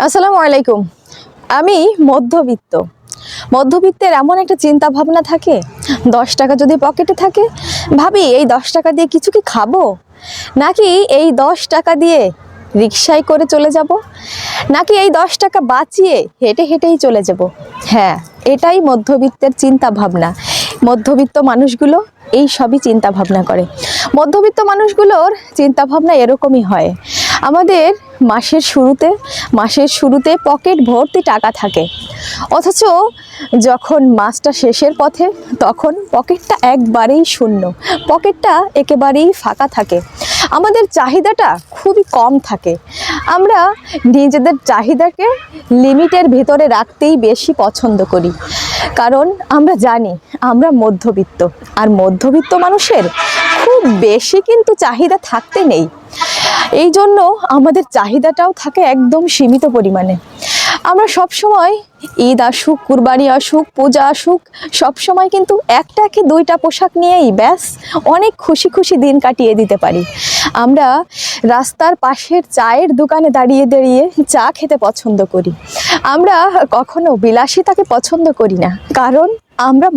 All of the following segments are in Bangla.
আসসালামু আলাইকুম। আমি মধ্যবিত্ত। মধ্যবিত্তের এমন একটা চিন্তা ভাবনা থাকে, 10 টাকা যদি পকেটে থাকে, ভাবি এই 10 টাকা দিয়ে কিছু কি খাবো, নাকি এই 10 টাকা দিয়ে রিকশায় করে চলে যাব, নাকি এই 10 টাকা বাঁচিয়ে হেঁটে হেঁটেই চলে যাব। হ্যাঁ, এটাই মধ্যবিত্তের চিন্তা ভাবনা। মধ্যবিত্ত মানুষগুলো এই সবই চিন্তা ভাবনা করে। মধ্যবিত্ত মানুষগুলোর চিন্তা ভাবনা এরকমই হয়। আমাদের মাসের শুরুতে পকেট ভর্তি টাকা থাকে, অথচ যখন মাসটা শেষের পথে তখন পকেটটা একবারেই শূন্য, পকেটটা একেবারেই ফাঁকা থাকে। আমাদের চাহিদাটা খুবই কম থাকে। আমরা নিজেদের চাহিদাকে লিমিটের ভিতরে রাখতেই বেশি পছন্দ করি, কারণ আমরা জানি আমরা মধ্যবিত্ত, আর মধ্যবিত্ত মানুষের খুব বেশি কিন্তু চাহিদা থাকতে নেই। এই জন্য আমাদের চাহিদাটাও থাকে একদম সীমিত পরিমাণে। আমরা সবসময় ঈদ আসুক, কুরবানি আসুক, পূজা আসুক, সবসময় কিন্তু একটা কি দুইটা পোশাক নিয়েই ব্যাস অনেক খুশি খুশি দিন কাটিয়ে দিতে পারি। আমরা রাস্তার পাশের চায়ের দোকানে দাঁড়িয়ে দাঁড়িয়ে চা খেতে পছন্দ করি। আমরা কখনো বিলাসিতাকে পছন্দ করি না, কারণ আমরা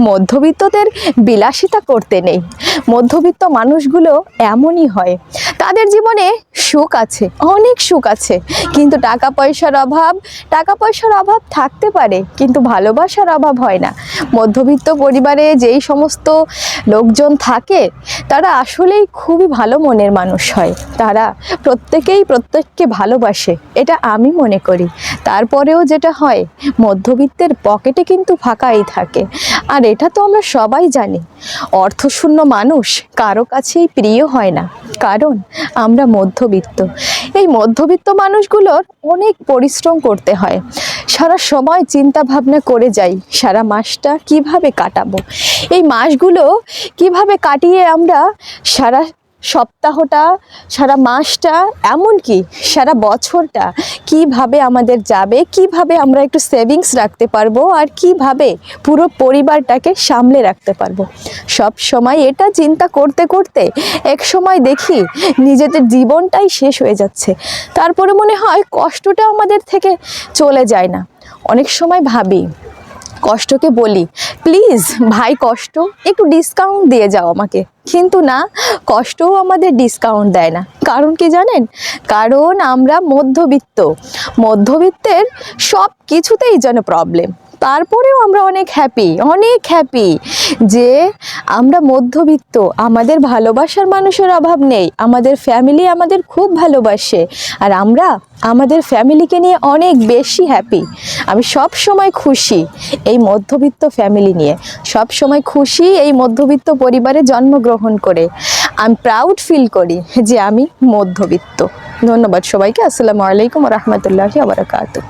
মধ্যবিত্তদের বিলাসিতা করতে নেই। মধ্যবিত্ত মানুষগুলো এমনই হয়, তাদের জীবনে সুখ আছে, অনেক সুখ আছে, কিন্তু টাকা পয়সার অভাব থাকতে পারে, কিন্তু ভালোবাসার অভাব হয় না। মধ্যবিত্ত পরিবারে যেই সমস্ত লোকজন থাকে তারা আসলেই খুবই ভালো মনের মানুষ হয়। তারা প্রত্যেককে ভালোবাসে, এটা আমি মনে করি। তারপরেও যেটা হয়, মধ্যবিত্তের পকেটে কিন্তু ফাঁকাই থাকে। আর এটা তো আমরা সবাই জানি, অর্থশূন্য মানুষ কারো কাছেই প্রিয় হয় না, কারণ আমরা মধ্যবিত্ত। এই মধ্যবিত্ত মানুষগুলোর অনেক পরিশ্রম করতে হয়। সারা সময় চিন্তা ভাবনা করে যাই সারা মাসটা কিভাবে কাটাবো, এই মাসগুলো কিভাবে কাটিয়ে আমরা সারা সপ্তাহটা, সারা মাসটা, এমনকি সারা বছরটা কিভাবে আমাদের যাবে, কিভাবে আমরা একটু সেভিংস রাখতে পারবো, আর কিভাবে পুরো পরিবারটাকে সামলে রাখতে পারবো। সব সময় এটা চিন্তা করতে করতে এক সময় দেখি নিজেদের জীবনটাই শেষ হয়ে যাচ্ছে। তারপরে মনে হয় কষ্টটা আমাদের থেকে চলে যায় না। অনেক সময় ভাবি, কষ্টকে বলি, প্লিজ ভাই কষ্ট একটু ডিসকাউন্ট দিয়ে যাও আমাকে, কিন্তু না, কষ্টও আমাদের ডিসকাউন্ট দেয় না। কারণ কি জানেন? কারণ আমরা মধ্যবিত্তের সব কিছুতেই যেন প্রবলেম। তারপরেও আমরা অনেক হ্যাপি যে আমরা মধ্যবিত্ত, আমাদের ভালোবাসার মানুষের অভাব নেই, আমাদের ফ্যামিলি আমাদের খুব ভালোবাসে, আর আমরা আমাদের ফ্যামিলিকে নিয়ে অনেক বেশি হ্যাপি। আমি সব সময় খুশি এই মধ্যবিত্ত ফ্যামিলি নিয়ে, সব সময় খুশি এই মধ্যবিত্ত পরিবারে জন্মগ্রহণ করে। আমি প্রাউড ফিল করি যে আমি মধ্যবিত্ত। ধন্যবাদ সবাইকে। আসসালামু আলাইকুম ওয়া রাহমাতুল্লাহি ওয়া বারাকাতুহু।